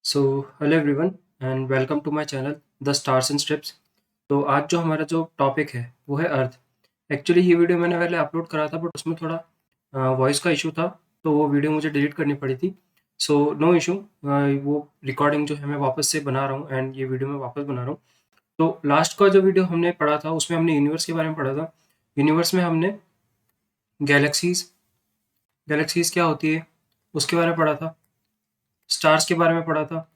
So hello everyone and welcome to my channel the stars and stripes. तो आज जो हमारा जो टॉपिक है वो है अर्थ। एक्चुअली ये वीडियो मैंने पहले अपलोड करा था बट उसमें थोड़ा वॉइस का इशू था, तो वो वीडियो मुझे डिलीट करनी पड़ी थी। सो नो इशू, वो रिकॉर्डिंग जो है मैं वापस से बना रहा हूँ एंड ये वीडियो मैं वापस बना रहा हूँ। तो लास्ट का जो वीडियो हमने पढ़ा था उसमें हमने यूनिवर्स के बारे में पढ़ा था। यूनिवर्स में हमने गैलेक्सीज गैलेक्सीज क्या होती है उसके बारे में पढ़ा था, स्टार्स के बारे में पढ़ा था।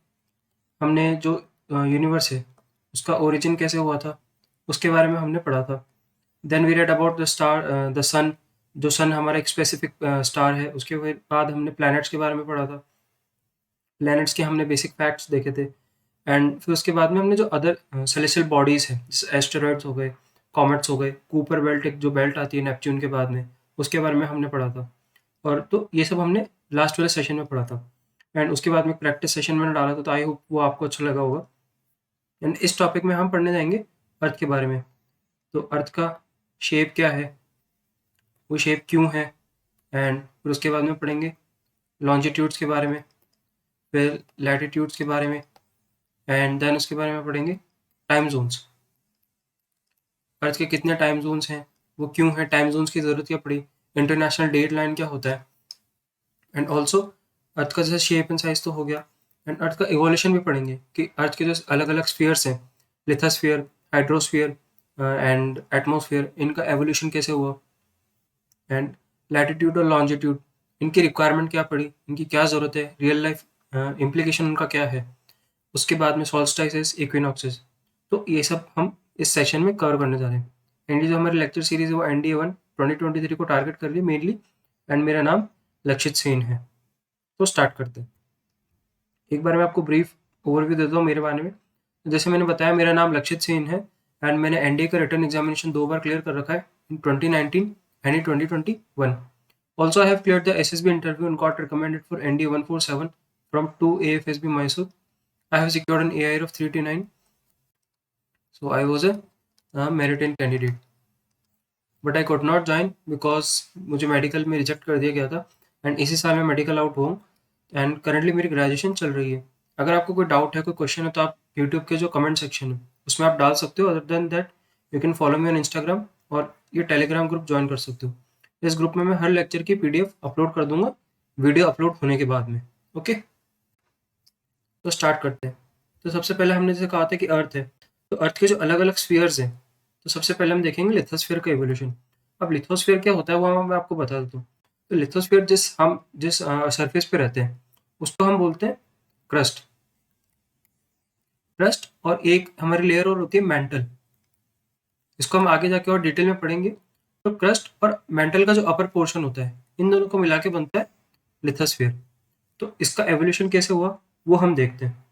हमने जो यूनिवर्स है उसका ओरिजिन कैसे हुआ था उसके बारे में हमने पढ़ा था। Then we read about the star, the sun. जो सन हमारा एक स्पेसिफिक स्टार है, उसके बाद हमने प्लैनेट्स के बारे में पढ़ा था। प्लैनेट्स के हमने बेसिक फैक्ट्स देखे थे। एंड फिर उसके बाद में हमने जो अदर सेलेस्टियल बॉडीज़ हैं जैसे एस्टेरॉइड्स हो गए, कॉमेट्स हो गए, कूपर बेल्ट एक जो बेल्ट आती है नेपच्यून के बाद में, उसके बारे में हमने पढ़ा था। और तो ये सब हमने लास्ट वाले सेशन में पढ़ा था। एंड उसके बाद में प्रैक्टिस सेशन मैंने डाला था, तो आई होप वो आपको अच्छा लगा होगा। एंड इस टॉपिक में हम पढ़ने जाएंगे अर्थ के बारे में। तो अर्थ का शेप क्या है, वो शेप क्यों है, एंड फिर उसके बाद में पढ़ेंगे लॉन्जिट्यूड्स के बारे में, फिर लैटिट्यूड्स के बारे में, एंड देन उसके बारे में पढ़ेंगे टाइम जोन्स। अर्थ के कितने टाइम जोन्स हैं, वो क्यों है, टाइम जोन्स की ज़रूरत क्या पड़ी, इंटरनेशनल डेट लाइन क्या होता है, एंड ऑल्सो अर्थ का जैसे शेप एंड साइज तो हो गया। एंड अर्थ का इवोल्यूशन भी पढ़ेंगे कि अर्थ के जो अलग अलग स्फीयर्स हैं, लिथोस्फीयर, हाइड्रोस्फीयर एंड एटमॉस्फेयर, इनका एवोल्यूशन कैसे हुआ। एंड लैटिट्यूड और लॉन्जिट्यूड, इनकी रिक्वायरमेंट क्या पड़ी, इनकी क्या ज़रूरत है, रियल लाइफ इम्प्लीकेशन उनका क्या है। उसके बाद में सॉल्स्टाइसेस, इक्विनॉक्सेस। तो ये सब हम इस सेशन में कवर करने जा रहे हैं। एंड ये जो हमारी लेक्चर सीरीज है वो NDA 1 2023 को टारगेट कर रही है मेनली। एंड मेरा नाम लक्षित सेन है। तो स्टार्ट करते हैं। एक बार मैं आपको ब्रीफ ओवरव्यू देता हूँ मेरे बारे में। जैसे मैंने बताया, मेरा नाम लक्षित सेन है एंड मैंने NDA का रिटर्न एग्जामिनेशन 2 बार क्लियर कर रखा है, इन 2019 and in 2021। Also, I have cleared the SSB interview and got recommended for NDA 147 from 2 AFSB Mysore. I have secured an AIR of 389. So I was a meritorious candidate. But I could not join because मुझे medical में reject कर दिया गया था and इसी साल मैं medical out हुआ हूँ। एंड करंटली मेरी ग्रेजुएशन चल रही है। अगर आपको कोई डाउट है, कोई क्वेश्चन है, तो आप यूट्यूब के जो कमेंट सेक्शन है उसमें आप डाल सकते हो। Other than that you can follow me on Instagram, और ये टेलीग्राम ग्रुप ज्वाइन कर सकते हो। इस ग्रुप में मैं हर लेक्चर की PDF अपलोड कर दूंगा वीडियो अपलोड होने के बाद में। ओके, तो स्टार्ट करते हैं। तो सबसे पहले हमने जैसे कहा था कि अर्थ है, तो अर्थ के जो अलग अलग स्फीयर्स हैं, तो सबसे पहले हम देखेंगे लिथोस्फीयर का एवोल्यूशन। अब लिथोस्फीयर क्या होता है वो मैं आपको बता देता हूँ। तो लिथोस्फीयर जिस सरफेस पे रहते हैं उसको हम बोलते हैं क्रस्ट। क्रस्ट और एक हमारी लेयर और होती है मेंटल। इसको हम आगे जाके और डिटेल में पढ़ेंगे। तो क्रस्ट और मेंटल का जो अपर पोर्शन होता है, इन दोनों को मिला के बनता है लिथोस्फीयर। तो इसका एवोल्यूशन कैसे हुआ वो हम देखते हैं।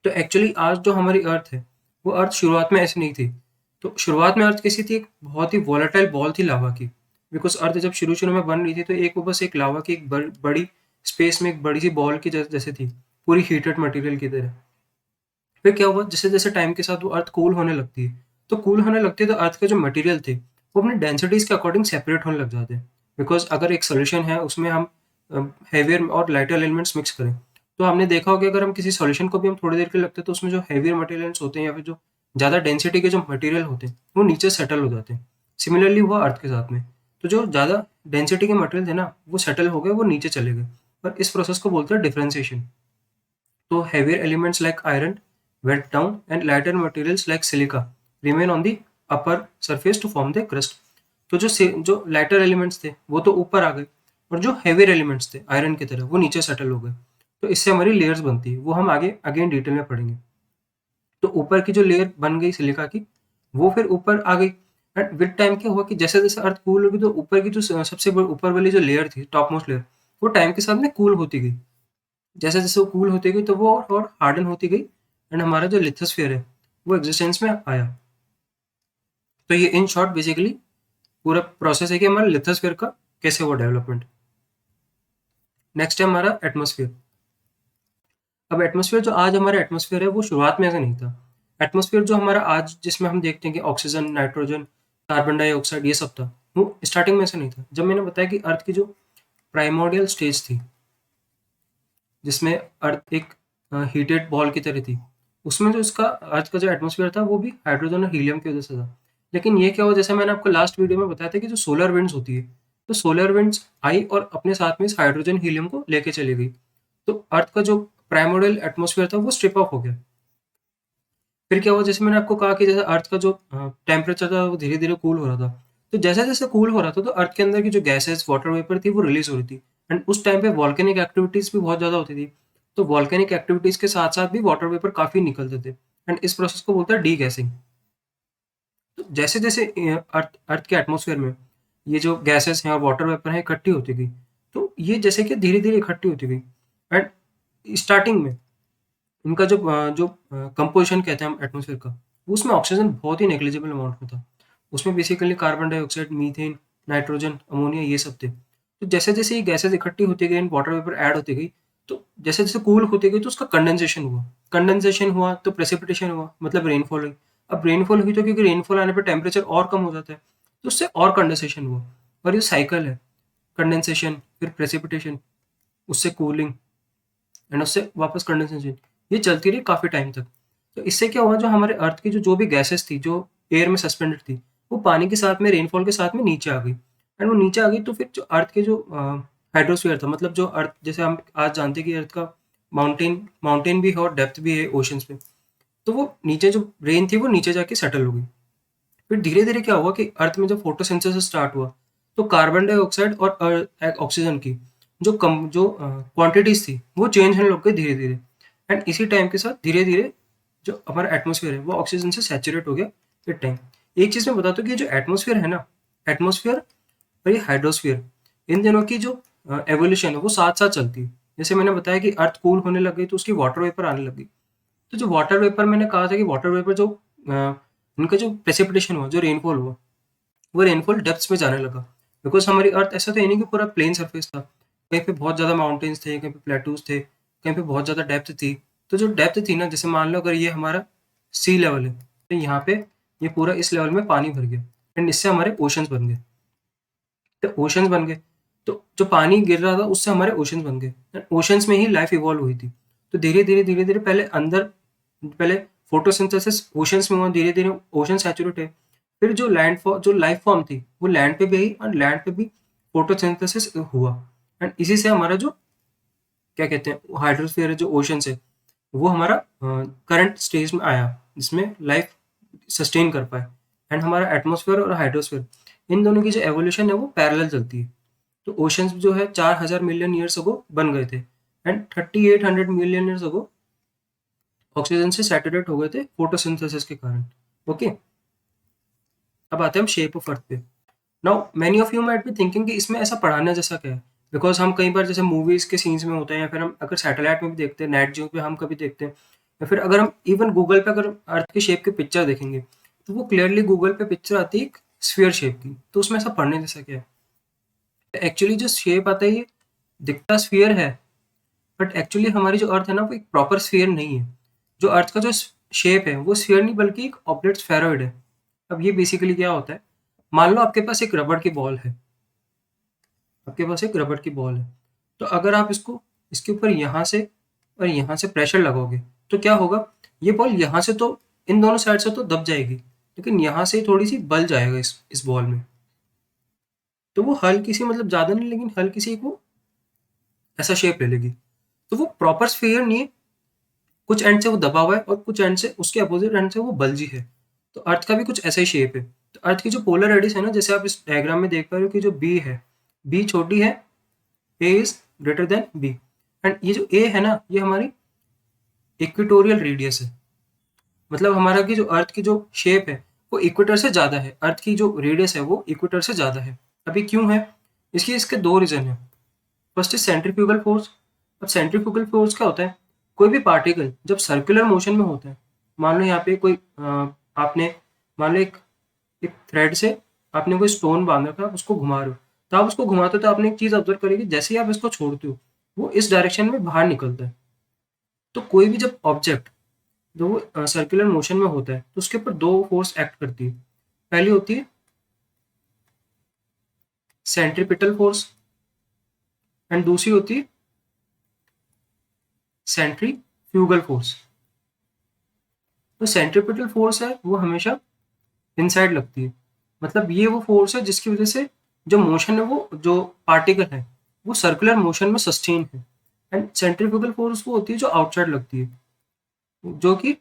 तो एक्चुअली आज जो हमारी अर्थ है, वो अर्थ शुरुआत में ऐसी नहीं थी। तो शुरुआत में अर्थ कैसी थी, एक बहुत ही वॉलेटाइल बॉल थी लावा की। बिकॉज अर्थ जब शुरू शुरू में बन रही थी तो एक वो बस एक लावा की एक बड़ी स्पेस में एक बड़ी सी बॉल की जैसे थी, पूरी हीटेड मटेरियल की तरह। फिर क्या हुआ, जैसे जैसे टाइम के साथ वो अर्थ कूल होने लगती है, तो कूल होने लगती है तो अर्थ के जो मटेरियल थे वो अपनी डेंसिटीज के अकॉर्डिंग सेपरेट होने लग जाते हैं। बिकॉज अगर एक सोल्यूशन है उसमें हम हैवियर और लाइटर एलिमेंट्स मिक्स करें, तो हमने देखा होगा अगर हम किसी सॉल्यूशन को भी हम थोड़ी देर के लिए लगते हैं तो उसमें जो हैवियर मटेरियल्स होते हैं या फिर जो ज़्यादा डेंसिटी के जो मटेरियल होते हैं वो नीचे सेटल हो जाते हैं। सिमिलरली हुआ अर्थ के साथ में। तो जो ज़्यादा डेंसिटी के मटेरियल थे ना वो सेटल हो गए, वो नीचे चले गए। और इस प्रोसेस को बोलते हैं डिफरेंशिएशन। तो heavier elements like iron went down and lighter materials like silica remain on the upper surface to form the crust. तो जो लाइटर एलिमेंट्स थे वो तो ऊपर आ गए, और जो हेवियर एलिमेंट्स थे आयरन की तरह वो नीचे सेटल हो गए। तो इससे हमारी लेयर्स बनती है, वो हम आगे अगेन डिटेल में पढ़ेंगे। तो ऊपर की जो लेयर बन गई सिलिका की, वो फिर ऊपर आ गई। एंड विद टाइम क्या हुआ कि जैसे जैसे अर्थ कूल होगी तो ऊपर की जो सबसे ऊपर वाली जो लेयर थी, टॉप मोस्ट लेयर, वो टाइम के साथ में कूल होती गई। जैसे जैसे वो कूल होती गई तो वो और हार्डन होती गई। एंड हमारा जो लिथोस्फीयर है वो एग्जिस्टेंस में आया। तो ये इन शॉर्ट बेसिकली पूरा प्रोसेस है कि हमारा लिथोस्फीयर का कैसे हुआ डेवलपमेंट। नेक्स्ट है हमारा एटमोसफियर। अब एटमोसफियर जो आज हमारा एटमोसफियर है वो शुरुआत में ऐसा नहीं था। एटमोसफियर जो हमारा आज जिसमें हम देखते हैं कि ऑक्सीजन, नाइट्रोजन, कार्बन डाइऑक्साइड, ये सब था, वो स्टार्टिंग में ऐसा नहीं था। जब मैंने बताया कि अर्थ की जो प्राइमोर्डियल स्टेज थी, जिसमें अर्थ एक हीटेड बॉल की तरह थी। उसमें जो इसका अर्थ का जो एटमॉस्फेयर था वो भी हाइड्रोजन और हीलियम की वजह से था। लेकिन ये क्या हुआ, जैसे मैंने आपको लास्ट वीडियो में बताया था कि जो सोलर विंड्स होती है, तो सोलर विंड्स आई और अपने साथ में इस हाइड्रोजन हीलियम को लेके चली गई। तो अर्थ का जो प्राइमोर्डियल एटमॉस्फेयर था वो स्ट्रिप ऑफ हो गया। फिर क्या हुआ, जैसे मैंने आपको कहा कि जैसे अर्थ का जो टेम्परेचर था वो धीरे धीरे कूल हो रहा था। तो जैसे जैसे कूल हो रहा था तो अर्थ के अंदर की जो गैसेस वाटर वेपर थी वो रिलीज हो रही थी। एंड उस टाइम पे वॉल्केनिक एक्टिविटीज भी बहुत ज्यादा होती थी। तो वॉल्केनिक एक्टिविटीज के साथ साथ भी वाटर वेपर काफी निकलते थे। एंड इस प्रोसेस को बोलते हैं डी गैसिंग। तो जैसे जैसे अर्थ अर्थ के एटमॉस्फेयर में ये जो गैसेस हैं और वाटर वेपर हैं इकट्ठी होती गई, तो ये जैसे कि धीरे धीरे इकट्ठी होती गई। एंड स्टार्टिंग में इनका जो कंपोजिशन कहते हैं हम एटमॉस्फेयर का, उसमें ऑक्सीजन बहुत ही नेग्लिजिबल अमाउंट में था। उसमें basically carbon dioxide, methane, nitrogen, ammonia ये सब थे। तो जैसे जैसे ये गैसेस इकट्ठी होती गई एंड वाटर वेपर ऐड होती गई, तो जैसे जैसे कूल होती गई तो उसका कंडेंसेशन हुआ तो प्रेसिपिटेशन हुआ, मतलब रेनफॉल हुई। अब रेनफॉल हुई तो क्योंकि रेनफॉल आने पर टेम्परेचर और कम हो जाता है, तो उससे और कंडेंसेशन हुआ। और ये साइकिल है, कंडेंसेशन फिर प्रेसिपिटेशन, उससे कूलिंग, एंड उससे वापस कंडेंसेशन, ये चलती रही काफ़ी टाइम तक। तो इससे क्या हुआ, जो हमारे अर्थ की जो भी गैसेस थी जो एयर में सस्पेंडेड थी, वो पानी के साथ में रेनफॉल के साथ में नीचे आ गई। एंड वो नीचे आ गई तो फिर जो अर्थ के जो हाइड्रोस्फीयर था, मतलब जो अर्थ, जैसे हम आज जानते हैं कि अर्थ का माउंटेन माउंटेन भी है और डेप्थ भी है ओशंस में, तो वो नीचे जो रेन थी वो नीचे जाके सेटल हो गई। फिर धीरे धीरे क्या हुआ कि अर्थ में जब फोटोसिंथेसिस स्टार्ट हुआ, तो कार्बन डाइऑक्साइड और ऑक्सीजन की जो क्वांटिटीज थी वो चेंज होने लग गई धीरे धीरे। एंड इसी टाइम के साथ धीरे धीरे जो हमारा एटमॉस्फेयर है वो ऑक्सीजन से सैचुरेट हो गया विद टाइम। एक चीज मैं बताता हूँ कि ये जो एटमॉस्फेयर है ना, एटमॉस्फेयर और ये हाइड्रोस्फीयर, इन दोनों की जो एवोल्यूशन है वो साथ साथ चलती है। जैसे मैंने बताया कि अर्थ कूल होने लग गई तो उसकी वाटर वेपर आने लग गई। तो जो वाटर वेपर, मैंने कहा था कि वाटर वेपर जो इनका जो प्रेसिपिटेशन हुआ, जो रेनफॉल हुआ, वो रेनफॉल डेप्थ्स में जाने लगा। बिकॉज हमारी अर्थ ऐसा तो है नहीं कि पूरा प्लेन सरफेस था, कहीं पे बहुत ज़्यादा माउंटेन्स थे, कहीं पे प्लेटूज थे, कहीं पे बहुत ज़्यादा डेप्थ थी। तो जो डेप्थ थी ना, जैसे मान लो अगर ये हमारा सी लेवल है, तो यहाँ पे ये पूरा इस लेवल में पानी भर गया एंड इससे हमारे ओशंस बन गए। तो ओशंस बन गए, तो जो पानी गिर रहा था उससे हमारे ओशंस बन गए। ओशंस में ही लाइफ इवॉल्व हुई थी। तो धीरे धीरे पहले फोटोसिंथेसिस ओशंस में हुआ, धीरे धीरे ओशन सैचुरेट है। फिर जो लाइफ फॉर्म थी वो लैंड पे भी आई और लैंड पे भी फोटोसिंथेसिस हुआ। एंड इसी से हमारा जो क्या कहते हैं हाइड्रोस्फीयर है, जो ओशन है, वो हमारा करंट स्टेज में आया जिसमें लाइफ सस्टेन कर पाए। एंड हमारा एटमॉस्फेयर और हाइड्रोस्फीयर, इन दोनों की जो एवोल्यूशन है वो पैरेलल चलती है। तो ओशंस जो है 4,000 मिलियन ईयर्स अगो बन गए थे and 3,800 million years ago oxygen से सैचुरेट हो गए थे फोटोसिंथेसिस के कारण। ओके, अब आते हैं हम शेप ऑफ अर्थ पे। Now many of you might be thinking कि इसमें ऐसा पढ़ाने जैसा क्या है। बिकॉज हम कई बार जैसे मूवीज के सीन्स में होते हैं, या फिर हम अगर सैटेलाइट में भी देखते हैं, नेट जियो पे हम कभी देखते हैं, या फिर अगर हम इवन गूगल पे अगर अर्थ की शेप की पिक्चर देखेंगे, तो वो क्लियरली गूगल पे पिक्चर आती है एक स्फीयर शेप की। तो उसमें ऐसा पढ़ने जैसा क्या है। एक्चुअली जो शेप आता है ये दिखता स्फीयर है, बट एक्चुअली हमारी जो अर्थ है ना वो एक प्रॉपर स्फीयर नहीं है। जो अर्थ का जो शेप है वो स्फीयर नहीं बल्कि एक ऑब्लेट स्फेरॉइड है। अब ये बेसिकली क्या होता है, मान लो आपके पास एक रबड़ की बॉल है, आपके पास एक रबड़ की बॉल है, तो अगर आप इसको इसके ऊपर यहाँ से और यहाँ से प्रेशर लगाओगे, तो क्या होगा, ये बॉल यहाँ से तो इन दोनों साइड से तो दब जाएगी, लेकिन यहाँ से थोड़ी सी बल जाएगा इस बॉल में। तो वो हल्की सी, मतलब ज़्यादा नहीं लेकिन हल्की सी, वो ऐसा शेप ले लेगी। तो वो प्रॉपर स्फीयर नहीं है, कुछ एंड से वो दबा हुआ है और कुछ एंड से, उसके अपोजिट एंड से वो बल्जी है। तो अर्थ का भी कुछ ऐसा ही शेप है। तो अर्थ की जो पोलर रेडियस है ना, जैसे आप इस डायग्राम में देख पा रहे हो कि जो बी है, बी छोटी है, A is greater than B. And ये जो ए है ना, ये हमारी इक्वेटोरियल रेडियस है। मतलब हमारा की जो अर्थ की जो शेप है वो इक्वेटर से ज़्यादा है, अर्थ की जो रेडियस है वो इक्वेटर से ज़्यादा है। अभी क्यों है, इसके दो रीज़न है। First is centrifugal force. अब सेंट्रीफ्यूगल फोर्स क्या होता है, कोई भी पार्टिकल जब सर्कुलर मोशन में होता है, मान लो यहाँ पे कोई आपने मान लो एक थ्रेड से आपने कोई स्टोन बांध रखा, आप उसको घुमा रहे हो, तो आप उसको घुमाते हो तो आपने एक चीज ऑब्जर्व करेगी, जैसे ही आप इसको छोड़ते हो वो इस डायरेक्शन में बाहर निकलता है। तो कोई भी जब ऑब्जेक्ट जो वो सर्कुलर मोशन में होता है तो उसके ऊपर दो फोर्स एक्ट करती है। पहली होती है सेंट्रीपिटल फोर्स एंड दूसरी होती है सेंट्रीफ्यूगल सेंट्रीफ्यूगल फोर्स। तो सेंट्रीपिटल फोर्स है वो हमेशा इनसाइड लगती है, मतलब ये वो फोर्स है जिसकी वजह से जो मोशन है, वो जो पार्टिकल है वो सर्कुलर मोशन में सस्टेन है। एंड सेंट्रीफ्यूगल फोर्स वो होती है जो आउटसाइड लगती है, जो कि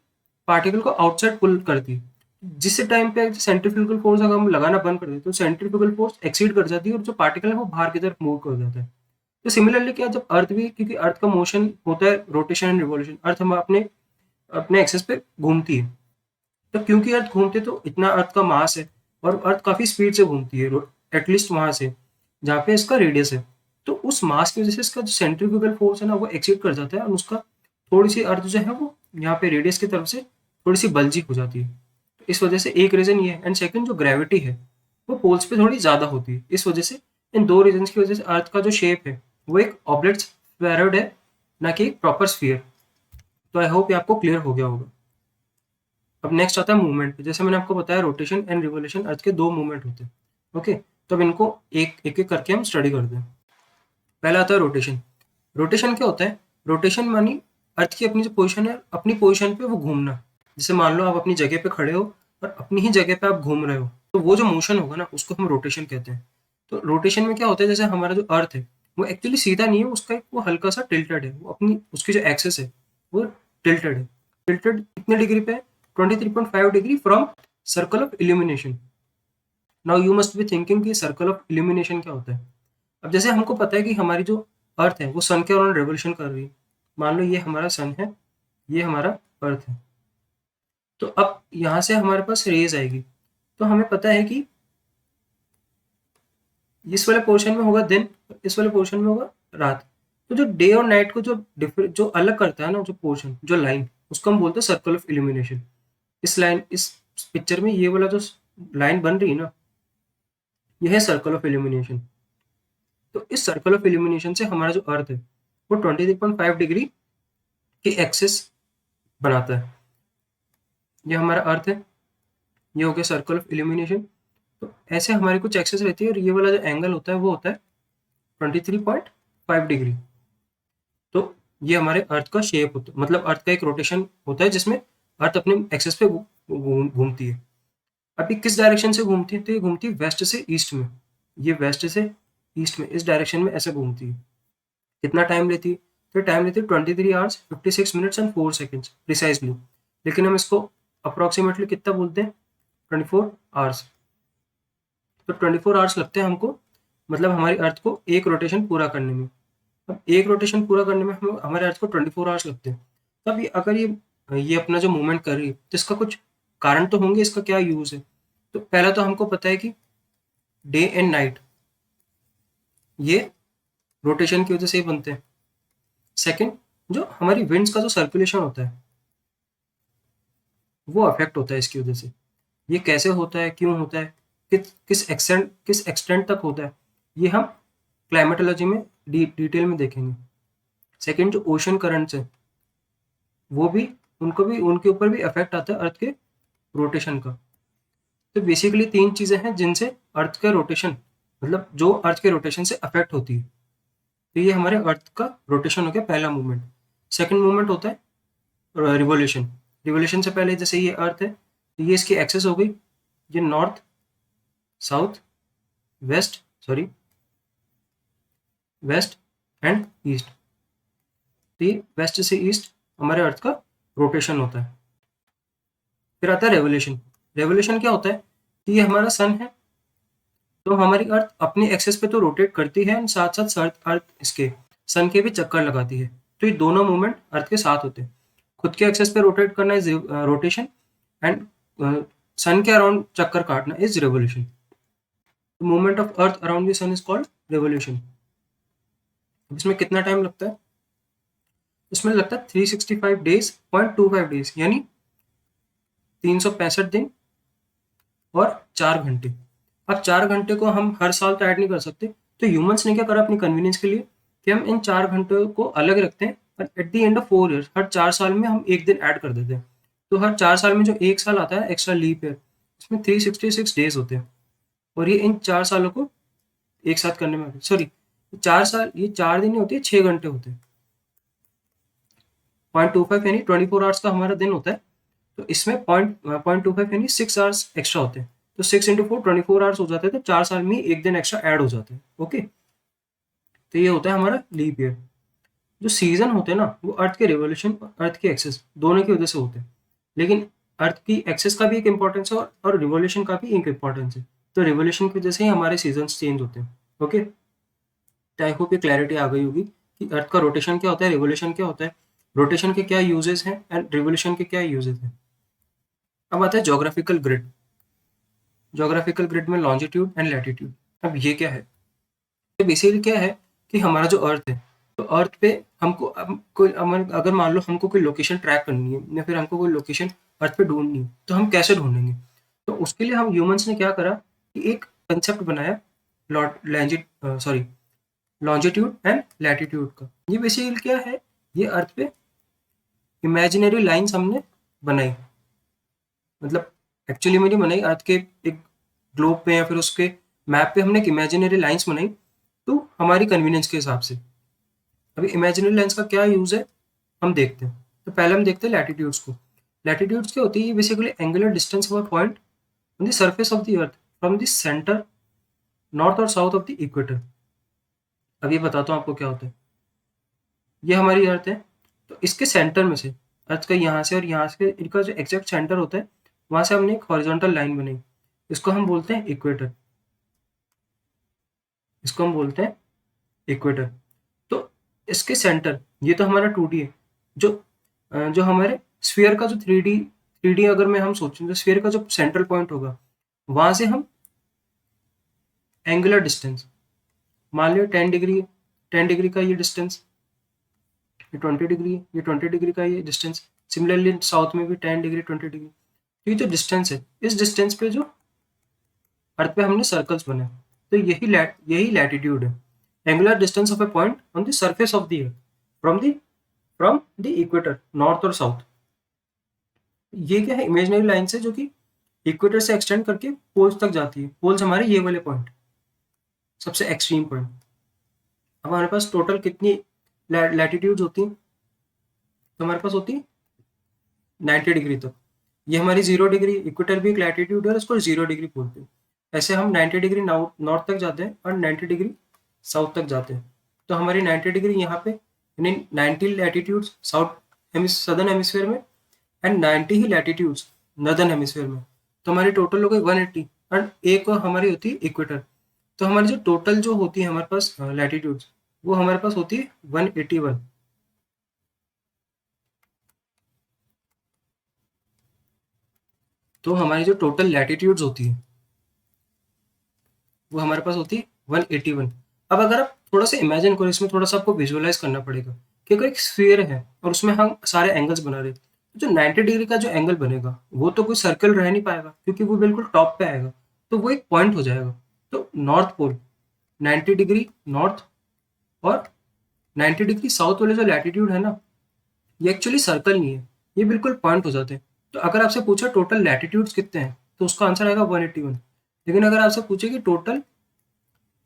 पार्टिकल को आउटसाइड पुल करती है। जिस टाइम पे सेंट्रीफ्यूगल फोर्स अगर हम लगाना बंद कर देते तो सेंट्रीफ्यूगल फोर्स एक्सीड कर जाती है और जो पार्टिकल है वो बाहर की तरफ मूव कर जाता है। तो सिमिलरली क्या, जब अर्थ भी, क्योंकि अर्थ का मोशन होता है रोटेशन एंड रिवॉल्यूशन, अर्थ हम अपने अपने एक्सेस पे घूमती है। तो क्योंकि अर्थ घूमते तो इतना अर्थ का मास है और अर्थ काफी स्पीड से घूमती है, एटलीस्ट वहां से जहाँ पे इसका रेडियस है। तो उस मास की वजह से इसका जो सेंट्रीफ्यूगल फोर्स है ना वो एक्सीड कर जाता है और उसका थोड़ी सी अर्थ जो है वो यहाँ पे रेडियस की तरफ से थोड़ी सी बल्जी हो जाती है। तो इस वजह से एक रीजन ये है। एंड सेकंड, जो ग्रेविटी है वो पोल्स पे थोड़ी ज्यादा होती है। इस वजह से इन दो रीजन की वजह से अर्थ का जो शेप है वो एक ऑब्लेट स्फेरॉइड है, ना कि एक प्रॉपर स्फीयर। तो आई होप ये आपको क्लियर हो गया होगा। अब नेक्स्ट आता है मूवमेंट पे। जैसे मैंने आपको बताया रोटेशन एंड रिवोल्यूशन अर्थ के दो मूवमेंट होते हैं। ओके, तो अब इनको एक एक एक करके हम स्टडी करते हैं। पहला आता है रोटेशन। रोटेशन क्या होता है? रोटेशन मानी अर्थ की अपनी जो पोजीशन है, अपनी पोजीशन पे वो घूमना। जैसे मान लो आप अपनी जगह पे खड़े हो और अपनी ही जगह पे आप घूम रहे हो, तो वो जो मोशन होगा ना उसको हम रोटेशन कहते हैं। तो रोटेशन में क्या होता है, जैसे हमारा जो अर्थ है वो एक्चुअली सीधा नहीं है, उसका एक वो हल्का सा टिल्टेड है, वो अपनी उसकी जो एक्सेस है वो टिल्टेड है। टिल्टेड कितने डिग्री पे है? 23.5 degree from circle of illumination. Now you must be thinking कि सर्कल ऑफ इल्यूमिनेशन क्या होता है। अब जैसे हमको पता है कि हमारी जो अर्थ है वो सन के अराउंड रेवोल्यूशन कर रही है। मान लो ये हमारा सन है, ये हमारा अर्थ है। तो अब यहाँ से हमारे पास रेज आएगी, तो हमें पता है कि इस वाले पोर्शन में होगा दिन, इस वाले पोर्शन में होगा रात। तो जो डे और नाइट को जो जो अलग करता है ना, जो पोर्शन, जो लाइन, उसको हम बोलते हैं सर्कल ऑफ इल्यूमिनेशन। इस लाइन, इस पिक्चर में ये वाला जो लाइन बन रही है ना, यह है सर्कल ऑफ इल्यूमिनेशन। तो इस सर्कल ऑफ इल्यूमिनेशन से हमारा जो अर्थ है वो 23.5 डिग्री की एक्सिस बनाता है। ये हमारा अर्थ है, ये हो गया सर्कल ऑफ इल्यूमिनेशन। तो ऐसे हमारी कुछ एक्सेस रहती है और ये वाला जो एंगल होता है वो होता है 23.5 डिग्री। तो ये हमारे अर्थ का शेप होता है, मतलब अर्थ का एक रोटेशन होता है जिसमें अर्थ अपने एक्सेस पे घूमती है। अभी किस डायरेक्शन से घूमती है? तो ये घूमती है वेस्ट से ईस्ट में। ये वेस्ट से ईस्ट में इस डायरेक्शन में ऐसे घूमती है। कितना टाइम लेती है? तो टाइम लेती है 23 hours 56 minutes and 4 seconds precisely. लेकिन हम इसको अप्रोक्सीमेटली कितना बोलते हैं? 24 आवर्स। तो 24 आवर्स लगते हैं हमको, मतलब हमारी अर्थ को एक रोटेशन पूरा करने में। अब एक रोटेशन पूरा करने में हम हमारे अर्थ को 24 आवर्स लगते हैं। तब ये अगर ये अपना जो मूवमेंट कर रही है तो इसका कुछ कारण तो होंगे, इसका क्या यूज है। तो पहला तो हमको पता है कि डे एंड नाइट ये रोटेशन की वजह से ही बनते हैं। सेकंड, जो हमारी विंड्स का जो सर्कुलेशन होता है वो अफेक्ट होता है इसकी वजह से। ये कैसे होता है, क्यों होता है, किस एक्सटेंट तक होता है, ये हम क्लाइमेटोलॉजी में डिटेल में देखेंगे। सेकंड, जो ओशन करंट्स है वो भी, उनके ऊपर भी इफेक्ट आता है अर्थ के रोटेशन का। तो बेसिकली तीन चीजें हैं जिनसे अर्थ का रोटेशन, मतलब जो अर्थ के रोटेशन से अफेक्ट होती है। तो ये हमारे अर्थ का रोटेशन हो गया पहला मूवमेंट। सेकंड मूवमेंट होता है रिवोल्यूशन। रिवोल्यूशन से पहले जैसे ये अर्थ है तो ये इसकी एक्सेस हो गई, ये north south west, sorry west and east. तो ये वेस्ट से ईस्ट हमारे अर्थ का रोटेशन होता है। फिर आता है रेवोल्यूशन। रेवोल्यूशन क्या होता है कि ये हमारा सन है, तो हमारी अर्थ अपने एक्सेस पे तो रोटेट करती है एंड साथ साथ अर्थ इसके सन के भी चक्कर लगाती है। तो ये दोनों मूवमेंट अर्थ के साथ होते हैं। खुद के एक्सेस पे रोटेट करना इज रोटेशन एंड सन के अराउंड चक्कर काटना is revolution. Movement of earth around the sun is called revolution. इसमें कितना टाइम लगता है? इसमें लगता है 365 डेज 0.25 यानी 365 दिन और 4 घंटे। अब 4 घंटे को हम हर साल तो ऐड नहीं कर सकते, तो ह्यूमंस ने क्या करा अपनी कन्वीनियंस के लिए कि हम इन 4 घंटों को अलग रखते हैं और at the end of 4 years हर 4 साल में हम एक दिन ऐड कर देते हैं। तो हर 4 साल में जो एक साल आता है एक्स्ट्रा लीप ईयर, इसमें 366 डेज होते हैं और ये इन 4 सालों को एक साथ करने में, सॉरी 4 साल, ये 4 दिन नहीं होते, 6 घंटे होते हैं। 0.25 यानी 24 आवर्स का हमारा दिन होता है, तो इसमें 0.25 यानी 6 आवर्स एक्स्ट्रा होते हैं। तो 6 इंटू 4 24 आवर्स हो जाते हैं, तो 4 साल में एक दिन एक्स्ट्रा ऐड हो जाते हैं। ओके, तो ये होता है हमारा लीप ईयर। जो सीजन होते हैं ना, वो अर्थ के रिवोल्यूशन और अर्थ की एक्सेस दोनों की वजह से होते हैं। लेकिन अर्थ की एक्सेस का भी एक इम्पोर्टेंस है और रिवोल्यूशन का भी एक इम्पोर्टेंस है। तो रिवोल्यूशन की वजह से ही हमारे सीजन चेंज होते हैं। ओके, तो आई होप ये क्लैरिटी आ गई होगी कि अर्थ का रोटेशन क्या होता है, रिवोल्यूशन क्या होता है, रोटेशन के क्या यूजेस हैं एंड रिवोल्यूशन के क्या यूजेस हैं। अब आता है जोग्राफिकल ग्रिड। जोग्राफिकल ग्रिड में लॉन्जिट्यूड एंड लैटिट्यूड। अब ये क्या है, ये बेसिकली क्या है कि हमारा जो अर्थ है, तो अर्थ पे हमको अगर मान लो हमको कोई लोकेशन ट्रैक करनी है या फिर हमको कोई लोकेशन अर्थ पे ढूंढनी है, तो हम कैसे ढूंढेंगे। तो उसके लिए हम ह्यूमंस ने क्या करा कि एक कंसेप्ट बनाया, लॉन्जिट्यूड एंड लैटिट्यूड का। ये बेसिकली क्या है, ये अर्थ पे इमेजिनरी लाइंस हमने बनाई, मतलब एक्चुअली में नहीं बनाई, अर्थ के एक ग्लोब पे या फिर उसके मैप पे हमने एक इमेजिनरी लाइंस बनाई, तो हमारी कन्वीनियंस के हिसाब से। अभी इमेजिनरी लाइंस का क्या यूज है हम देखते हैं। तो पहले हम देखते हैं लैटिट्यूड्स को। लैटिट्यूड्स क्या होती है, basically angular distance of a point on the surface of the earth from the centre north और साउथ ऑफ द इक्वेटर। अब ये बताता हूँ आपको क्या होता है। ये हमारी अर्थ है, तो इसके सेंटर में से, अर्थ का यहाँ से और यहाँ से इनका जो एग्जैक्ट सेंटर होता है, वहां से हमने एक हॉरिजॉन्टल लाइन बनाई, इसको हम बोलते हैं इक्वेटर। इसको हम बोलते हैं इक्वेटर। तो इसके सेंटर, ये तो हमारा 2D है। जो जो हमारे स्फीयर का जो 3D अगर मैं हम सोचें, तो स्फीयर का जो सेंट्रल पॉइंट होगा, वहां से हम एंगुलर डिस्टेंस मान लियो 10 डिग्री, 10 डिग्री का ये डिस्टेंस, ये 20 डिग्री, ये 20 डिग्री का ये डिस्टेंस। सिमिलरली साउथ में भी 10 डिग्री 20 डिग्री। तो ये जो डिस्टेंस है, इस डिस्टेंस पे जो अर्थ पे हमने सर्कल्स बनाए, तो यही लैटिट्यूड है। Angular distance of A point on the surface of the earth from the equator north और साउथ। ये क्या है, इमेजिनरी लाइन से जो कि इक्वेटर से एक्सटेंड करके पोल्स तक जाती है। पोल्स हमारे ये वाले पॉइंट, सबसे एक्सट्रीम पॉइंट। अब हमारे पास टोटल कितनी लैटिट्यूड्स होती हैं, तो हमारे पास होती है 90 डिग्री तक। ये हमारी 0 डिग्री, इक्वेटर भी एक लैटिट्यूड है, उसको 0 डिग्री बोलते हैं। ऐसे हम 90 डिग्री नॉर्थ तक जाते हैं और 90 डिग्री साउथ तक जाते हैं। तो हमारी 90 डिग्री यहाँ पे, यानी 90 लैटिट्यूड्स सदर्न हेमिस्फीयर में and 90 he latitudes northern hemisphere में। तो हमारी टोटल हो गई 180 एंड एक हमारी होती है इक्वेटर। तो हमारी जो टोटल जो होती है हमारे पास लैटिट्यूड्स, वो हमारे पास होती है 181। तो हमारी जो टोटल लैटिट्यूड्स होती है, वो हमारे पास होती है 181। अब अगर आप थोड़ा सा इमेजिन करो, इसमें थोड़ा सा आपको विजुअलाइज करना पड़ेगा कि अगर एक स्फीयर है और उसमें हम सारे एंगल्स बना रहे हैं, तो जो 90 डिग्री का जो एंगल बनेगा, वो तो कोई सर्कल रह नहीं पाएगा, क्योंकि वो बिल्कुल टॉप पे आएगा, तो वो एक पॉइंट हो जाएगा। तो नॉर्थ पोल 90 डिग्री नॉर्थ और 90 डिग्री साउथ वाले जो लैटिट्यूड है ना, ये एक्चुअली सर्कल नहीं है, ये बिल्कुल पॉइंट हो जाते हैं। तो अगर आपसे पूछा टोटल लैटिट्यूड्स कितने हैं, तो उसका आंसर आएगा 181। लेकिन अगर आपसे पूछे कि टोटल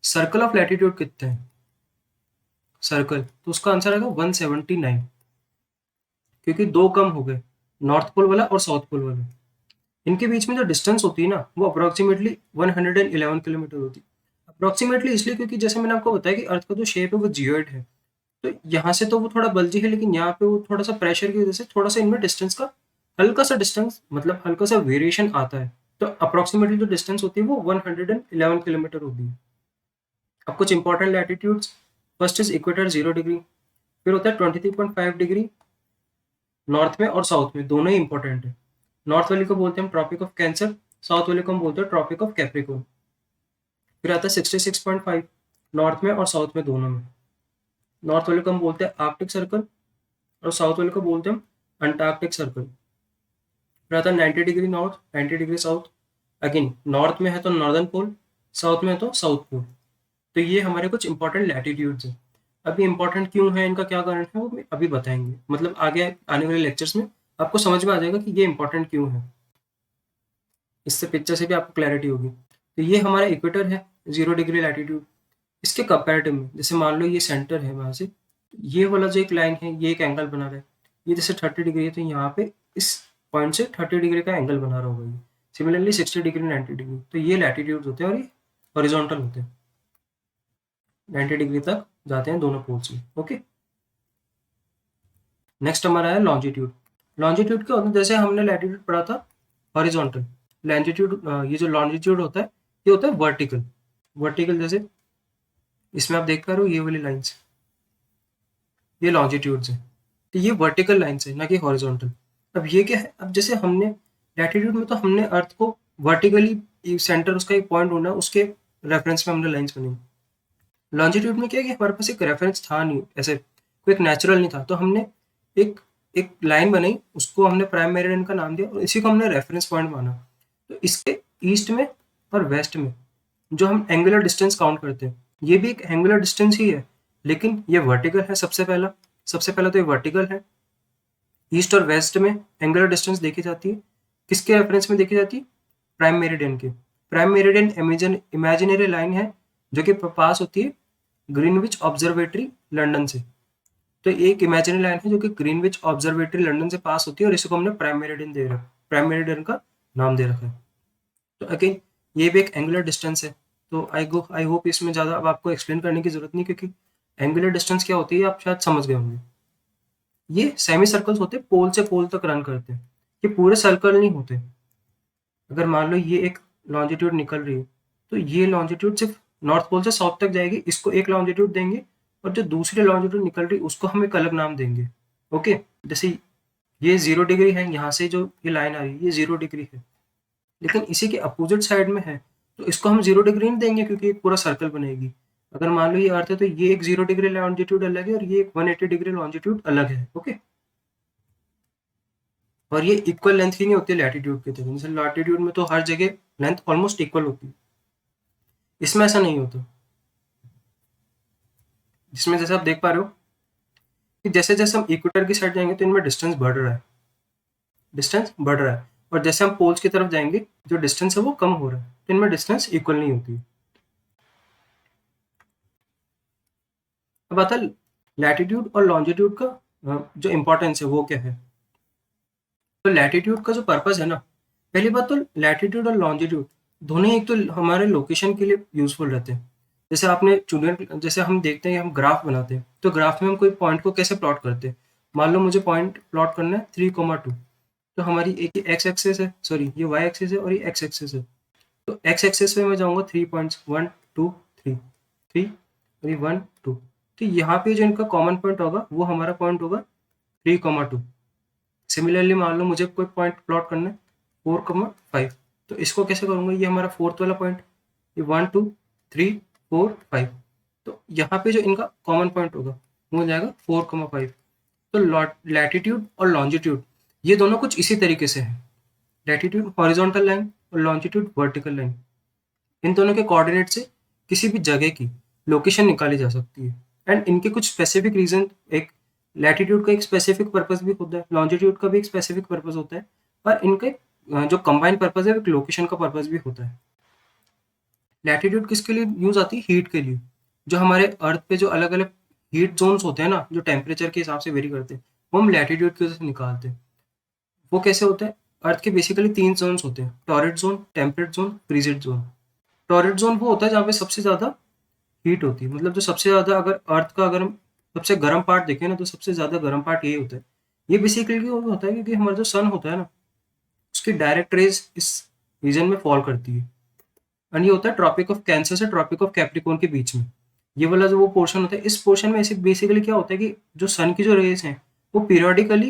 सर्कल ऑफ लैटिट्यूड कितने हैं, सर्कल, तो उसका आंसर आएगा 179, क्योंकि दो कम हो गए, नॉर्थ पोल वाला और साउथ पोल वाला। इनके बीच में जो डिस्टेंस होती है ना, वो अप्रोक्सीमेटली 111 किलोमीटर होती है। अप्रोक्सीमेटली इसलिए क्योंकि जैसे मैंने आपको बताया कि अर्थ का जो शेप है वो जियोइड है, तो यहाँ से तो वो थोड़ा बल्जी है, लेकिन यहाँ पे वो थोड़ा सा प्रेशर की वजह से थोड़ा सा इनमें डिस्टेंस का हल्का सा डिस्टेंस, मतलब हल्का सा वेरिएशन आता है। तो अप्रोक्सीमेटली जो डिस्टेंस होती है वो 111 किलोमीटर होती है। अब कुछ important latitudes, first is equator 0 degree, फिर होता है 23.5 डिग्री नॉर्थ में और साउथ में, दोनों ही इंपॉर्टेंट है। नॉर्थ वाले को बोलते हैं ट्रॉपिक ऑफ कैंसर, साउथ वाले को हम बोलते हैं ट्रॉपिक ऑफ कैप्रिकॉर्न। फिर आता है 66.5 नॉर्थ में और साउथ में दोनों में। नॉर्थ वाले को हम बोलते हैं आर्कटिक सर्कल और साउथ वाले को बोलते हैं हम अंटार्कटिक सर्कल। फिर आता है 90 degree north 90 degree south. Again north में है तो नॉर्दर्न पोल, साउथ में है तो साउथ पोल। तो ये हमारे कुछ इंपॉर्टेंट लैटिट्यूड्स हैं। अभी इंपॉर्टेंट क्यों है, इनका क्या कारण है, वो अभी बताएंगे, मतलब आगे आने वाले लेक्चर्स में आपको समझ में आ जाएगा कि ये इंपॉर्टेंट क्यों है। इससे पिक्चर से भी आपको क्लैरिटी होगी। तो ये हमारा इक्वेटर है 0 डिग्री लैटिट्यूड। इसके कंपैरेटिव में जैसे मान लो ये सेंटर है, वहां से ये वाला जो एक लाइन है, ये एक एंगल बना रहा है, ये जैसे 30 डिग्री है तो यहाँ पे इस पॉइंट से 30 डिग्री का एंगल बना रहा होगा ये। सिमिलरली 60 डिग्री 90 डिग्री, तो ये लैटिट्यूड्स होते हैं और ये हॉरिजॉन्टल होते हैं, 90 डिग्री तक जाते हैं दोनों पोल्स में। ओके, नेक्स्ट हमारा है लॉन्जिट्यूड। लॉन्जिट्यूड क्या होता है, जैसे हमने लैटिट्यूड पढ़ा था हॉरिजॉन्टल, लैटिट्यूड ये जो लॉन्जिट्यूड होता है ये होता है वर्टिकल। वर्टिकल जैसे इसमें आप देख पा रहे हो ये वाली लाइन्स, ये लॉन्जिट्यूड्स है, तो ये वर्टिकल लाइन्स है ना कि हॉरिजॉन्टल। अब ये क्या है, अब जैसे हमने लैटिट्यूड में तो हमने अर्थ को वर्टिकली सेंटर उसका एक पॉइंट होना, उसके रेफरेंस में हमने लाइन्स बनाई। लॉन्जिट्यूड में क्या है कि हमारे पास एक रेफरेंस था नहीं, ऐसे कोई एक नेचुरल नहीं था, तो हमने एक एक लाइन बनाई, उसको हमने प्राइम मेरिडियन का नाम दिया और इसी को हमने रेफरेंस पॉइंट माना। तो इसके ईस्ट में और वेस्ट में जो हम एंगुलर डिस्टेंस काउंट करते हैं, ये भी एक एंगुलर डिस्टेंस ही है, लेकिन ये वर्टिकल है। सबसे पहला तो ये वर्टिकल है। ईस्ट और वेस्ट में एंगुलर डिस्टेंस देखी जाती है, किसके रेफरेंस में देखी जाती है, प्राइम मेरिडियन के। प्राइम मेरिडियन इमेजिनरी लाइन है जो कि पास होती है ग्रीनविच ऑब्जर्वेटरी लंदन से। तो एक इमेजिनरी लाइन है जो कि ग्रीनविच ऑब्जर्वेटरी लंदन से पास होती है और इसको हमने प्राइम मेरिडियन का नाम दे रखा है। तो अगेन ये भी एक एंगुलर डिस्टेंस है। तो आई होप इसमें ज़्यादा अब आपको एक्सप्लेन करने की जरूरत नहीं, क्योंकि एंगुलर डिस्टेंस क्या होती है आप शायद समझ गए होंगे। ये सेमी सर्कल्स होते हैं, पोल से पोल तक रन करते हैं, ये पूरे सर्कल नहीं होते। अगर मान लो ये एक लॉन्जिट्यूड निकल रही है तो ये लॉन्जिट्यूड सिर्फ नॉर्थ पोल से साउथ तक जाएगी, इसको एक लॉन्जिट्यूड देंगे, और जो दूसरी लॉन्जिट्यूड निकल रही है उसको हम एक अलग नाम देंगे। ओके, जैसे ये 0 डिग्री है, यहाँ से जो ये लाइन आ रही है ये 0 डिग्री है, लेकिन इसी के अपोजिट साइड में है तो इसको हम 0 डिग्री नहीं देंगे क्योंकि एक पूरा सर्कल बनेगी। अगर मान लो ये अर्थ है तो ये एक 0 डिग्री लॉन्जिट्यूड अलग है और ये एक 180 डिग्री लॉन्जिट्यूड अलग है। ओके, और ये इक्वल लेंथ की नहीं होती लैटिट्यूड की तरह। जैसे लैटिट्यूड में तो हर जगह लेंथ ऑलमोस्ट इक्वल होती है, इसमें ऐसा नहीं होता। जिसमें जैसे आप देख पा रहे हो कि जैसे जैसे हम इक्वेटर की साइड जाएंगे तो इनमें डिस्टेंस बढ़ रहा है, और जैसे हम पोल्स की तरफ जाएंगे जो डिस्टेंस है वो कम हो रहा है, तो इनमें डिस्टेंस इक्वल नहीं होती है। अब आता है लैटिट्यूड और लॉन्जिट्यूड का जो इंपॉर्टेंस है वो क्या है। तो लैटिट्यूड का जो पर्पस है ना, पहली बात तो लैटिट्यूड और लॉन्जिट्यूड दोनों ही एक तो हमारे लोकेशन के लिए यूजफुल रहते हैं। जैसे आपने जैसे हम देखते हैं हम ग्राफ बनाते हैं, तो ग्राफ में हम कोई पॉइंट को कैसे प्लॉट करते हैं। मान लो मुझे पॉइंट प्लॉट करना है 3,2, तो हमारी एक एक्स एक्सेस है, सॉरी ये वाई एक्सेस है और ये एक्स एक्सेस है। तो एक्स एक्सेस में मैं जाऊंगा 3 पॉइंट्स 1 2 3 3 और ये 1 2, तो यहाँ पे जो इनका कॉमन पॉइंट होगा वो हमारा पॉइंट होगा 3,2। सिमिलरली मान लो मुझे कोई पॉइंट प्लॉट करना है 4,5, तो इसको कैसे करूंगा, ये हमारा फोर्थ वाला पॉइंट, ये 1 2 3 4 5, तो यहाँ पे जो इनका कॉमन पॉइंट होगा वो हो जाएगा 4,5। तो लैटिट्यूड और लॉन्जिट्यूड ये दोनों कुछ इसी तरीके से है, लैटिट्यूड हॉरिजॉन्टल लाइन और लॉन्जिट्यूड वर्टिकल लाइन। इन दोनों के कोऑर्डिनेट से किसी भी जगह की लोकेशन निकाली जा सकती है, एंड इनके कुछ स्पेसिफिक रीजन, एक लैटिट्यूड का एक स्पेसिफिक पर्पस भी होता है, लॉन्जिट्यूड का भी एक स्पेसिफिक पर्पस होता है, और इनका जो कंबाइन पर्पस है वो एक लोकेशन का पर्पस भी होता है। लैटिट्यूड किसके लिए यूज आती है, हीट के लिए। जो हमारे अर्थ पे जो अलग अलग हीट जोन्स होते हैं ना, जो टेम्परेचर के हिसाब से वेरी करते हैं, वो हम लैटिट्यूड की वजह से निकालते हैं। वो कैसे होता है, अर्थ के बेसिकली 3 जोन्स होते हैं, torrid zone, temperate zone, frigid zone. Torrid zone वो होता है जहाँ पे सबसे ज़्यादा हीट होती है, मतलब जो सबसे ज़्यादा, अगर अर्थ का अगर हम सबसे गर्म पार्ट देखें ना, तो सबसे ज़्यादा गर्म पार्ट ये होता है। ये बेसिकली वो होता है क्योंकि हमारा जो सन होता है ना, उसकी डायरेक्ट रेज इस रीजन में फॉल करती है, एंड ये होता है ट्रॉपिक ऑफ कैंसर से ट्रॉपिक ऑफ कैप्रिकॉर्न के बीच में। ये वाला जो वो पोर्शन होता है, इस पोर्शन में ऐसे बेसिकली क्या होता है कि जो सन की जो रेज हैं वो पीरियोडिकली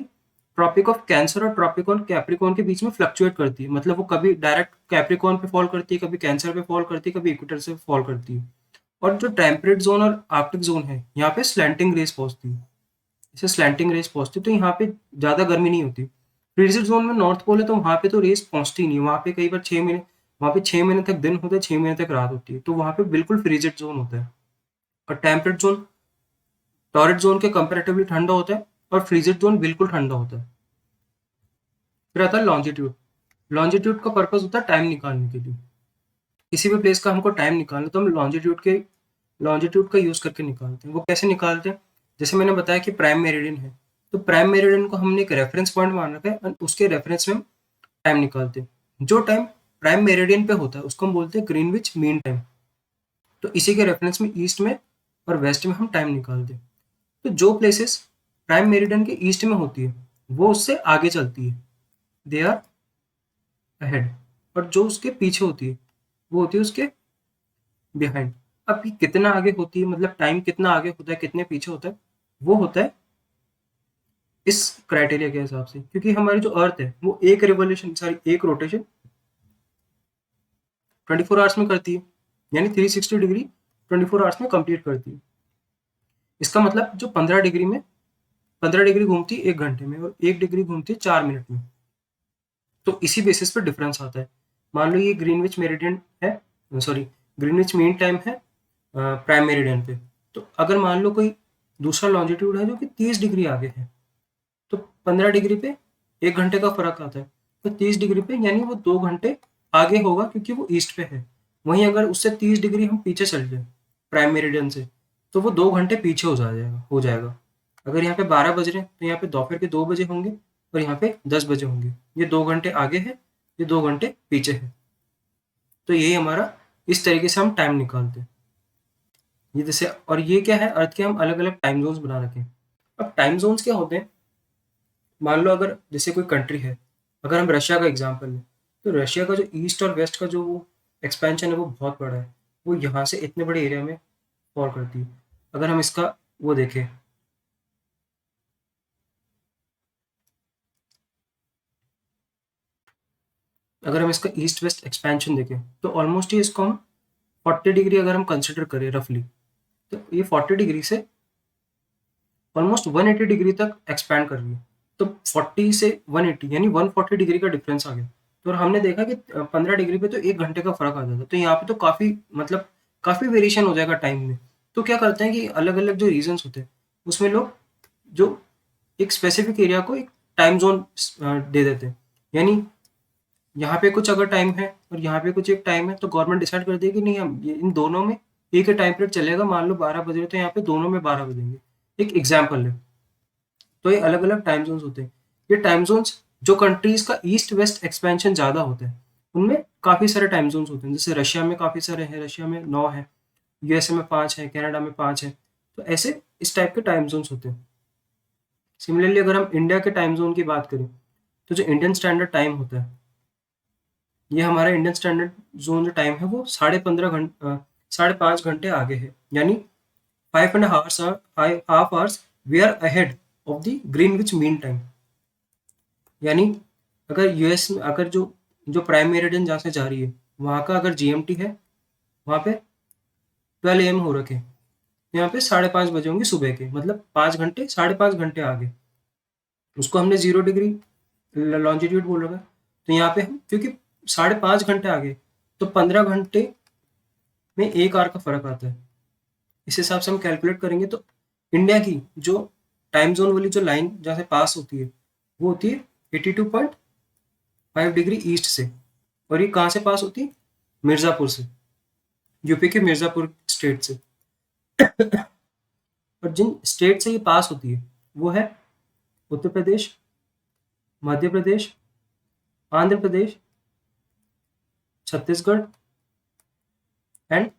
ट्रॉपिक ऑफ कैंसर और ट्रॉपिक ऑन कैप्रिकॉर्न के बीच में फ्लक्चुएट करती है। मतलब वो कभी डायरेक्ट कैप्रिकॉर्न पे फॉल करती है, कभी कैंसर पे फॉल करती है, कभी इक्वेटर से फॉल करती है। और जो टेम्परेट जोन और आर्कटिक जोन है, यहाँ पे स्लैंटिंग रेज पहुंचती है, इसे स्लैंटिंग रेज पहुंचती है, तो यहाँ पे ज़्यादा गर्मी नहीं होती। फ्रीजिड जोन में नॉर्थ पोल है तो वहाँ पे तो रेज पहुंचती नहीं, वहाँ पे कई बार 6 महीने, वहाँ पे 6 महीने तक दिन होता है, 6 महीने तक रात होती है, तो वहाँ पे बिल्कुल फ्रीजिड जोन होता है। और टेम्परेट जोन टॉरिड जोन के कंपेरेटिवली ठंडा होता है, और फ्रीजिड जोन बिल्कुल ठंडा होता है। फिर आता है लॉन्जिट्यूड। लॉन्जिट्यूड का पर्पस होता है टाइम निकालने के लिए। किसी भी प्लेस का हमको टाइम निकालना तो हम लॉन्जिट्यूड का यूज करके निकालते हैं। वो कैसे निकालते हैं, जैसे मैंने बताया कि प्राइम मेरिडियन है, तो प्राइम मेरिडियन को हमने एक रेफरेंस पॉइंट मान रखा है और उसके रेफरेंस में हम टाइम निकालते हैं। जो टाइम प्राइम मेरिडियन पे होता है उसको हम बोलते हैं ग्रीनविच मीन टाइम। तो इसी के रेफरेंस में ईस्ट में और वेस्ट में हम टाइम निकालते हैं। तो जो प्लेसेस प्राइम मेरिडियन के ईस्ट में होती है वो उससे आगे चलती है, दे आर अहेड, और जो उसके पीछे होती है वो होती है उसके बिहाइंड। अब ये कितना आगे होती है, मतलब टाइम कितना आगे होता है कितने पीछे होता है, वो होता है इस क्राइटेरिया के हिसाब से, क्योंकि हमारी जो अर्थ है वो एक रिवोल्यूशन सॉरी एक रोटेशन 24 आवर्स में करती है, यानी 360 डिग्री 24 आवर्स में कंप्लीट करती है। इसका मतलब जो 15 डिग्री घूमती है 1 घंटे में और 1 डिग्री घूमती है 4 मिनट में। तो इसी बेसिस पे डिफरेंस आता है। मान लो ये ग्रीनविच मेरिडियन है, सॉरी ग्रीनविच मीन टाइम है प्राइम मेरिडियन पे। तो अगर मान लो कोई दूसरा लॉन्जिट्यूड है जो कि 30 डिग्री आगे है, तो 15 डिग्री पे 1 घंटे का फर्क आता है। तो 30 डिग्री पे यानी वो 2 घंटे आगे होगा क्योंकि वो ईस्ट पे है। वहीं अगर उससे 30 डिग्री हम पीछे चल जाए प्राइम मेरिडियन से, तो वो 2 घंटे पीछे हो जाएगा। अगर यहाँ पे 12 बज रहे हैं तो यहाँ पे दोपहर के 2 बजे होंगे और यहाँ पे 10 बजे होंगे। ये 2 घंटे आगे है, ये 2 घंटे पीछे है। तो यही हमारा इस तरीके से हम टाइम निकालते हैं। ये जैसे, और ये क्या है, अर्थ के हम अलग अलग टाइम जोन्स बना रखे हैं। अब टाइम जोन्स क्या होते हैं, मान लो अगर जैसे कोई कंट्री है, अगर हम रशिया का एग्जांपल लें, तो रशिया का जो ईस्ट और वेस्ट का जो वो एक्सपेंशन है वो बहुत बड़ा है। वो यहाँ से इतने बड़े एरिया में फॉल करती है। अगर हम इसका वो देखें, अगर हम इसका ईस्ट वेस्ट एक्सपेंशन देखें तो ऑलमोस्ट ये इसको हम 40 डिग्री अगर हम कंसिडर करें रफली, तो ये 40 डिग्री से ऑलमोस्ट 180 डिग्री तक एक्सपैंड कर रही है। तो 40 से 180 यानी 140 डिग्री का डिफरेंस आ गया। तो हमने देखा कि 15 डिग्री पे तो 1 घंटे का फर्क आ जाता है। तो यहाँ पे तो काफ़ी मतलब काफ़ी वेरिएशन हो जाएगा टाइम में। तो क्या करते हैं कि अलग अलग जो रीजन्स होते हैं उसमें लोग जो एक स्पेसिफिक एरिया को एक टाइम जोन दे देते हैं। यानी यहाँ पे कुछ अगर टाइम है और यहाँ पे कुछ एक टाइम है, तो गवर्नमेंट डिसाइड कर देगी नहीं, हम इन दोनों में एक ही टाइम पीरियड चलेगा। मान लो 12 बज रहे तो यहाँ पे दोनों में 12 बजेंगे। एक एग्जाम्पल है। तो ये अलग अलग टाइम जोन्स होते हैं। ये टाइम जोन्स जो कंट्रीज का ईस्ट वेस्ट एक्सपेंशन ज़्यादा होता है उनमें काफ़ी सारे टाइम जोन्स होते हैं। जैसे रशिया में काफ़ी सारे हैं, रशिया में 9 है, यूएसए में 5 है, कनाडा में 5 है। तो ऐसे इस टाइप के टाइम जोन्स होते हैं। सिमिलरली अगर हम इंडिया के टाइम जोन की बात करें, तो जो इंडियन स्टैंडर्ड टाइम होता है, ये हमारा इंडियन स्टैंडर्ड जोन जो टाइम है वो 5.5 घंटे आगे है। यानी 5.5 hours we are ahead of the Greenwich mean time. यानी अगर यूएस में अगर जो जो प्राइम मेरिडियन जहाँ से जा रही है वहाँ का अगर जीएमटी है, वहाँ पे 12 AM हो रखे, यहाँ पे 5:30 बजे होंगे सुबह के, मतलब 5 घंटे 5.5 घंटे आगे। उसको हमने 0 डिग्री लॉन्जिट्यूड बोल रखा है। तो यहाँ पे हम क्योंकि 5.5 घंटे आगे, तो 15 घंटे में 1 आवर का फर्क आता है। इस हिसाब से हम कैलकुलेट करेंगे तो इंडिया की जो टाइम जोन वाली जो लाइन जहाँ से पास होती है वो होती है 82.5 डिग्री ईस्ट से। और ये कहाँ से पास होती है? मिर्ज़ापुर से, यूपी के मिर्ज़ापुर स्टेट से। और जिन स्टेट से ये पास होती है वो है उत्तर प्रदेश, मध्य प्रदेश, आंध्र प्रदेश, छत्तीसगढ़ एंड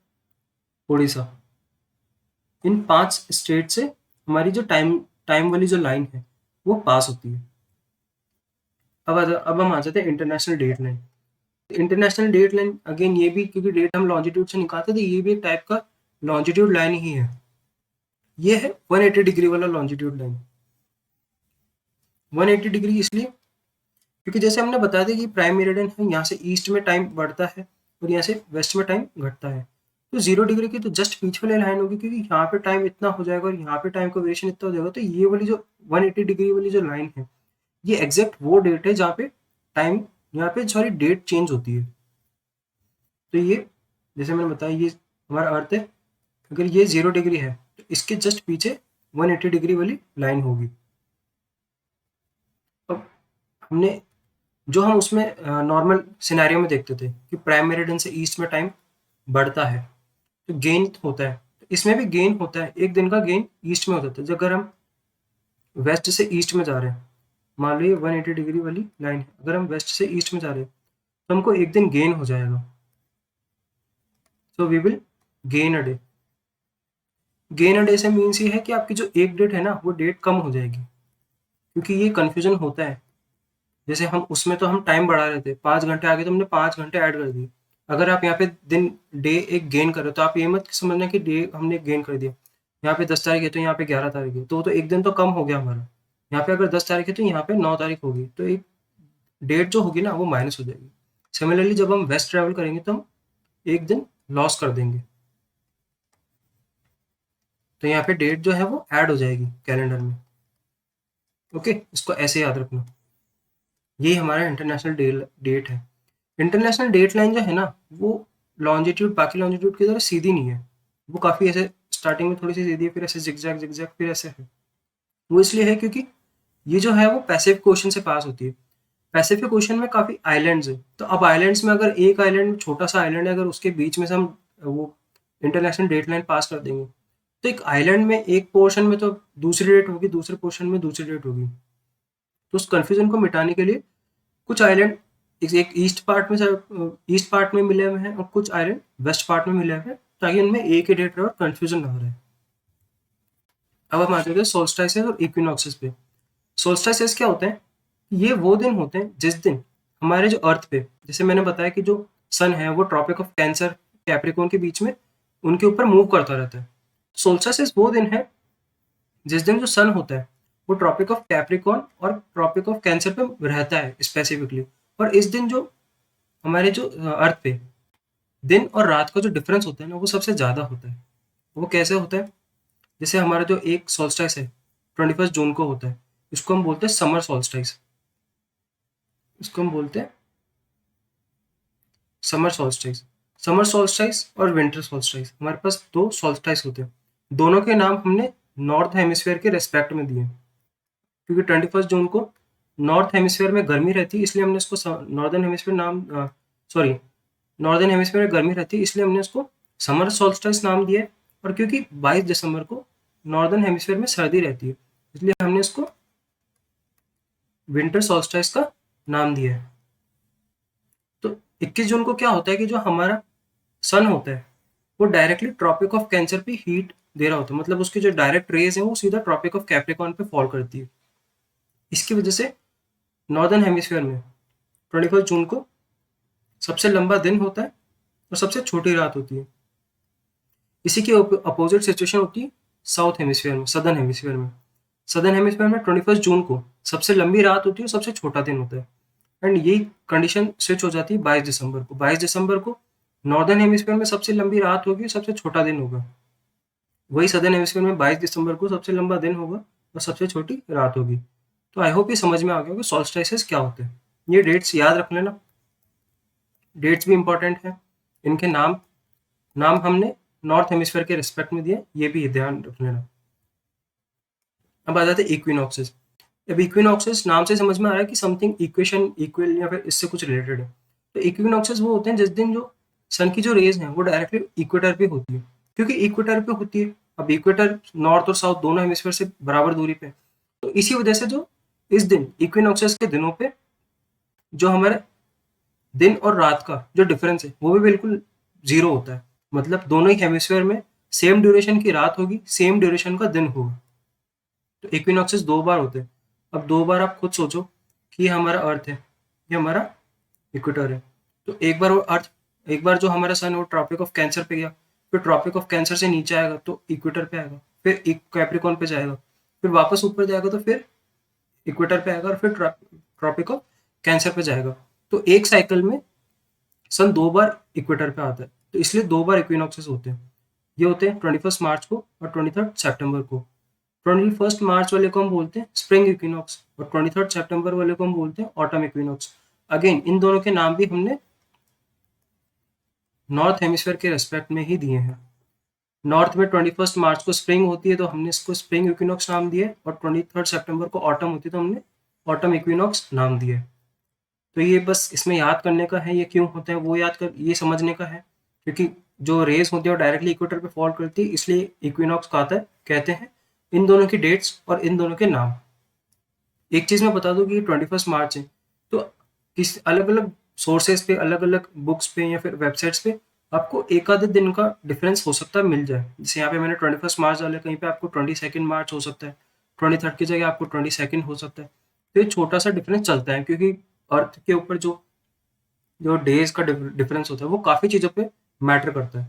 उड़ीसा। इन 5 स्टेट से हमारी जो टाइम टाइम वाली जो लाइन है वो पास होती है। अब हम आ जाते हैं international date line. International date line again ये भी, क्योंकि डेट हम लॉन्जिट्यूड से निकालते थे, ये भी एक टाइप का लॉन्जिट्यूड लाइन ही है। ये है 180 डिग्री वाला लॉन्जिट्यूड लाइन। 180 डिग्री इसलिए क्योंकि जैसे हमने बताया था कि प्राइम मेरिडियन है, यहाँ से ईस्ट में टाइम बढ़ता है और यहाँ से वेस्ट में टाइम घटता है। तो 0 डिग्री की तो जस्ट पीछे वाली लाइन होगी, क्योंकि यहाँ पे टाइम इतना हो जाएगा और यहाँ पे टाइम का वेरिएशन इतना हो जाएगा। तो ये वाली जो 180 डिग्री वाली जो लाइन है, ये एग्जैक्ट वो डेट है जहाँ पे टाइम, यहाँ पे सॉरी डेट चेंज होती है। तो ये जैसे मैंने बताया, ये हमारा अर्थ है। अगर ये 0 डिग्री है तो इसके जस्ट पीछे 180 डिग्री वाली लाइन होगी। अब हमने जो हम उसमें नॉर्मल सिनेरियो में देखते थे कि प्राइम मेरिडियन से ईस्ट में टाइम बढ़ता है तो गेन होता है, तो इसमें भी गेन होता है। एक दिन का गेन ईस्ट में होता है। तो अगर हम वेस्ट से ईस्ट में जा रहे हैं, मान लो ये 180 डिग्री वाली लाइन है, अगर हम वेस्ट से ईस्ट में जा रहे हैं तो हमको एक दिन गेन हो जाएगा, so we will gain a day. Gain a day से मीन्स ये है कि आपकी जो एक डेट है ना वो डेट कम हो जाएगी, क्योंकि ये कन्फ्यूजन होता है। जैसे हम उसमें तो हम टाइम बढ़ा रहे थे, 5 घंटे आगे तो हमने 5 घंटे ऐड कर दिए। अगर आप यहाँ पे दिन डे एक गेन कर रहे हो तो आप ये मत समझना कि डे हमने गेन कर दिया। यहाँ पे 10 तारीख है तो यहाँ पे 11 तारीख है, तो वो तो एक दिन तो कम हो गया हमारा। यहाँ पे अगर 10 तारीख है तो यहाँ पे 9 तारीख होगी, तो एक डेट जो होगी ना वो माइनस हो जाएगी। सिमिलरली जब हम वेस्ट ट्रैवल करेंगे तो हम एक दिन लॉस कर देंगे, तो यहाँ पे डेट जो है वो ऐड हो जाएगी कैलेंडर में। ओके, इसको ऐसे याद रखना। यही हमारा इंटरनेशनल डेट है। इंटरनेशनल डेट लाइन जो है ना वो लॉन्जिट्यूड बाकी लॉन्जिट्यूड की तरह सीधी नहीं है, वो काफ़ी ऐसे स्टार्टिंग में थोड़ी सी सीधी है, फिर ऐसे जिगजैग जिगजैग फिर ऐसे है। वो इसलिए है क्योंकि ये जो है वो पैसिफिक ओशन से पास होती है। पैसिफिक ओशन में काफ़ी आइलैंड्स हैं, तो अब आइलैंड्स में अगर एक आइलैंड छोटा सा आइलैंड है, अगर उसके बीच में से हम वो इंटरनेशनल डेट लाइन पास कर देंगे तो एक आइलैंड में एक पोर्शन में तो दूसरी डेट होगी, दूसरे पोर्शन में दूसरी डेट होगी। तो उस कन्फ्यूजन को मिटाने के लिए कुछ आइलैंड एक ईस्ट पार्ट में मिले हुए हैं और कुछ आइलैंड वेस्ट पार्ट में मिले हुए हैं, ताकि उनमें एक ही डेट रहे और कन्फ्यूजन ना रहे। अब हम आ जाते हैं सोल्स्टाइसेस और इक्विनॉक्सेस पे। सोल्स्टाइसेस क्या होते हैं? ये वो दिन होते हैं जिस दिन हमारे जो अर्थ पे, जैसे मैंने बताया कि जो सन है वो ट्रॉपिक ऑफ कैंसर कैप्रिकॉर्न के बीच में उनके ऊपर मूव करता रहता है। सोल्स्टाइसेस वो दिन है जिस दिन जो सन होता है वो ट्रॉपिक ऑफ कैप्रिकॉर्न और ट्रॉपिक ऑफ कैंसर पे रहता है स्पेसिफिकली। और इस दिन जो हमारे जो अर्थ पे दिन और रात का जो डिफरेंस होता है ना वो सबसे ज़्यादा होता है। वो कैसे होता है? जैसे हमारा जो एक सोल्स्टाइस है 21 जून को होता है, इसको हम बोलते हैं समर सोल्स्टाइस। इसको हम बोलते हैं समर सोल्स्टाइस। समर सोल्स्टाइस और विंटर सोल्स्टाइस, हमारे पास दो सोल्स्टाइस होते हैं। दोनों के नाम हमने नॉर्थ हेमिस्फीयर के रेस्पेक्ट में दिए, क्योंकि 21 जून को नॉर्थ हेमिस्फीयर में गर्मी रहती है, इसलिए हमने इसको नॉर्दर्न हेमिस्फीयर नाम सॉरी नॉर्दर्न हेमिस्फीयर में गर्मी रहती है इसलिए हमने इसको समर सोल्स्टाइस नाम दिया है। और क्योंकि 22 दिसंबर को नॉर्दर्न हेमिस्फीयर में सर्दी रहती है इसलिए हमने इसको विंटर सोल्स्टाइस का नाम दिया है। तो 21 जून को क्या होता है कि जो हमारा सन होता है वो डायरेक्टली ट्रॉपिक ऑफ कैंसर पे हीट दे रहा होता है, मतलब उसकी जो डायरेक्ट रेज है वो सीधा ट्रॉपिक ऑफ कैप्रिकॉर्न पे फॉल करती है। इसकी वजह से नॉर्दर्न हेमिस्फीयर में 21 जून को सबसे लंबा दिन होता है और सबसे छोटी रात होती है। इसी की अपोजिट सिचुएशन होती है साउथ हेमिस्फीयर में, सदर्न हेमिस्फीयर में। सदर्न हेमिस्फीयर में 21 जून को सबसे लंबी रात होती है और सबसे छोटा दिन होता है। एंड यही कंडीशन स्विच हो जाती है 22 दिसंबर को। 22 दिसंबर को नॉर्दर्न हेमिस्फीयर में सबसे लंबी रात होगी और सबसे छोटा दिन होगा। वही सदर्न हेमिस्फीयर में 22 दिसंबर को सबसे लंबा दिन होगा और सबसे छोटी रात होगी। तो आई होप ये समझ में आ गया कि सॉल्स्टाइसेस क्या होते हैं। ये डेट्स याद रख लेना, डेट्स भी इंपॉर्टेंट है। इनके नाम नाम हमने नॉर्थ हेमिस्फीयर के रिस्पेक्ट में दिए, ये भी ध्यान रख लेना। अब आ जाते हैं इक्विनॉक्सेस। अब इक्विनॉक्सेस नाम से समझ में आ रहा है कि समथिंग इक्वेशन इक्वल या फिर इससे कुछ रिलेटेड है। तो इक्विनॉक्सेस वो होते हैं जिस दिन जो सन की जो रेज है वो डायरेक्टली इक्वेटर पे होती है, क्योंकि इक्वेटर पे होती है। अब इक्वेटर नॉर्थ और साउथ दोनों हेमिस्फीयर से बराबर दूरी पे है, तो इसी वजह से जो इस दिन इक्विनॉक्सेस के दिनों पे जो हमारे दिन और रात का जो डिफरेंस है वो भी बिल्कुल जीरो होता है। मतलब दोनों ही हेमिस्फीयर में सेम ड्यूरेशन की रात होगी, सेम ड्यूरेशन का दिन होगा। तो इक्विनॉक्सेस 2 बार होते हैं। अब 2 बार आप खुद सोचो कि ये हमारा अर्थ है, ये हमारा इक्वेटर है। तो एक बार जो हमारा सन है वो ट्रॉपिक ऑफ कैंसर पे गया, फिर ट्रॉपिक ऑफ कैंसर से नीचे आएगा तो इक्वेटर पे आएगा, फिर कैप्रिकॉर्न पे जाएगा, फिर वापस ऊपर जाएगा तो फिर इक्वेटर पे आएगा और फिर ट्रॉपिक ऑफ कैंसर पे जाएगा। तो एक साइकिल में सन 2 बार इक्वेटर पे आता है, तो इसलिए 2 बार इक्विनॉक्सेस होते हैं। ये होते हैं 21 मार्च को और 23 सितंबर को। 21 मार्च वाले को हम बोलते हैं स्प्रिंग इक्विनॉक्स और 23 सितंबर वाले को हम बोलते हैं ऑटम इक्विनॉक्स। अगेन इन दोनों के नाम भी हमने नॉर्थ हेमिस्फीयर के रेस्पेक्ट में ही दिए हैं। नॉर्थ में 21 मार्च को स्प्रिंग होती है तो हमने इसको स्प्रिंग इक्विनॉक्स नाम दिए, और 23 सितंबर को ऑटम होती है तो हमने ऑटम इक्विनॉक्स नाम दिए। तो ये बस इसमें याद करने का है, ये क्यों होता है वो ये समझने का है, क्योंकि जो रेज होती है वो डायरेक्टली इक्वेटर पे फॉल करती है, इसलिए इक्विनॉक्स कहते हैं इन दोनों की डेट्स और इन दोनों के नाम। एक चीज़ मैं बता दूँ कि 21 मार्च है, तो किस अलग-अलग सोर्सेज़ पे, अलग-अलग बुक्स पे या फिर वेबसाइट्स पे आपको एक आधे दिन का डिफरेंस हो सकता है मिल जाए। जैसे यहाँ पे मैंने 21 मार्च डाला है, कहीं पे आपको 22 मार्च हो सकता है, 23 की जगह आपको 22 हो सकता है। तो ये छोटा-सा डिफरेंस चलता है क्योंकि अर्थ के ऊपर जो जो डेज़ का डिफरेंस होता है, वो काफ़ी चीज़ों पे मैटर करता है।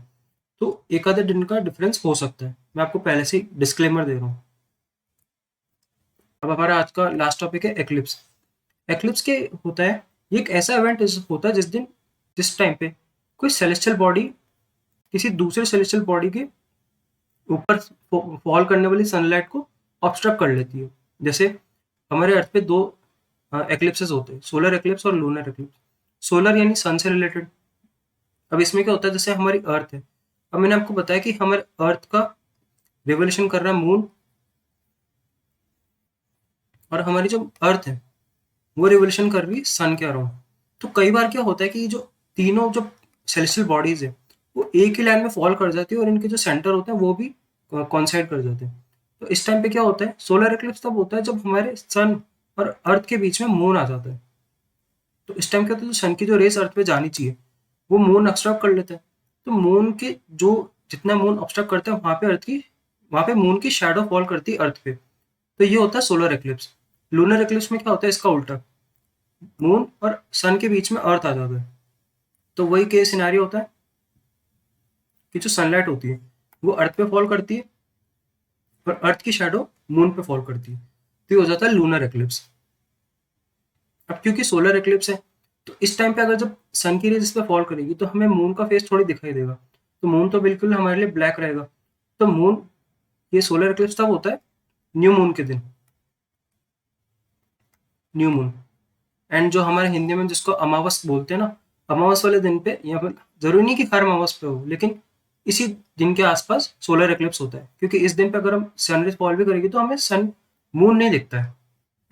तो एक आधे दिन का डिफरेंस हो सकता है। मैं आपको पहले से ही डिस्क्लेमर दे रहा हूँ। अब हमारा आज का लास्ट टॉपिक है एक्लिप्स। एक्लिप्स के होता है, ये एक ऐसा इवेंट होता है जिस टाइम पे कोई सेलेस्टियल बॉडी किसी दूसरे सेलेस्टियल बॉडी के ऊपर फॉल करने वाली सनलाइट को ऑब्स्ट्रक्ट कर लेती है। जैसे हमारे अर्थ पे दो एक्लिप्सेस होते हैं, सोलर एक्लिप्स और लूनर एक्लिप्स। सोलर यानी सन से रिलेटेड। अब इसमें क्या होता है, जैसे हमारी अर्थ है, अब मैंने आपको बताया कि हमारे अर्थ का रिवोल्यूशन कर रहा है मून, और हमारी जो अर्थ है वो रिवोल्यूशन कर रही है सन के अराउंड। तो कई बार क्या होता है कि जो तीनों जो सेलेस्टियल बॉडीज है वो एक ही लाइन में फॉल कर जाती है, और इनके जो सेंटर होते हैं वो भी कॉन्साइड कर जाते हैं। तो इस टाइम पे क्या होता है, सोलर एक्लिप्स तब होता है जब हमारे सन और अर्थ के बीच में मून आ जाता है। तो इस टाइम क्या होता है, जो सन की जो रेस अर्थ पे जानी चाहिए वो मून ऑब्स्ट्रक्ट कर लेता है। तो मून के जो जितना मून ऑब्स्ट्रक्ट करता है वहां पे मून की शैडो फॉल करती है अर्थ पे। तो ये होता है सोलर एक्लिप्स। लूनर एक्लिप्स में क्या होता है, इसका उल्टा, मून और सन के बीच में अर्थ आ जाता है। तो वही केस सिनेरियो होता है कि जो सनलाइट होती है वो अर्थ पे फॉल करती है, और अर्थ की शैडो मून पे फॉल करती है। तो ये हो जाता है लूनर एक्लिप्स। अब क्योंकि सोलर एक्लिप्स है, तो इस टाइम पे अगर जब सन की रेज इस पे फॉल करेगी तो हमें मून का फेस थोड़ी दिखाई देगा। तो मून तो बिल्कुल हमारे लिए ब्लैक रहेगा। तो मून, ये सोलर एक्लिप्स तब होता है न्यू मून के दिन, न्यू मून। एंड जो हमारे हिंदी में जिसको अमावस बोलते हैं ना, अमावस वाले दिन पे, या फिर जरूरी नहीं कि हर अमावस पे हो, लेकिन इसी दिन के आसपास सोलर एक्लिप्स होता है, क्योंकि इस दिन पे अगर हम सनराइज फॉल भी करेगी तो हमें सन मून नहीं दिखता है।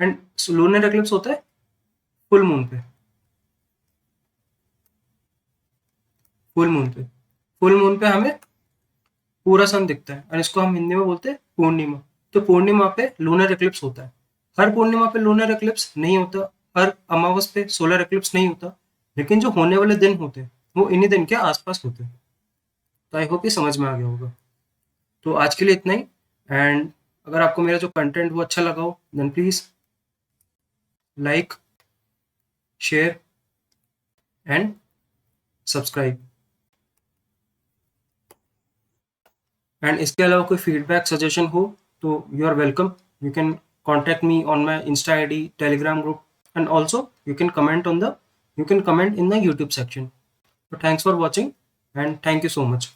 एंड लूनर एक्लिप्स होता है फुल मून पे, फुल मून पे, फुल मून पे हमें पूरा सन दिखता है, और इसको हम हिंदी में बोलते हैं पूर्णिमा। तो पूर्णिमा पे लूनर एक्लिप्स होता है। हर पूर्णिमा पे लूनर एक्लिप्स नहीं होता, हर अमावस पे सोलर एक्लिप्स नहीं होता, लेकिन जो होने वाले दिन होते हैं वो इन्हीं दिन के आसपास होते हैं। तो आई होप ये समझ में आ गया होगा। तो आज के लिए इतना ही। एंड अगर आपको मेरा जो कंटेंट वो अच्छा लगा हो, then please like, share and subscribe. And इसके अलावा कोई फीडबैक सजेशन हो तो you are welcome. You can contact me on my Insta ID, Telegram group, and also you can comment in the YouTube section. So thanks for watching and thank you so much.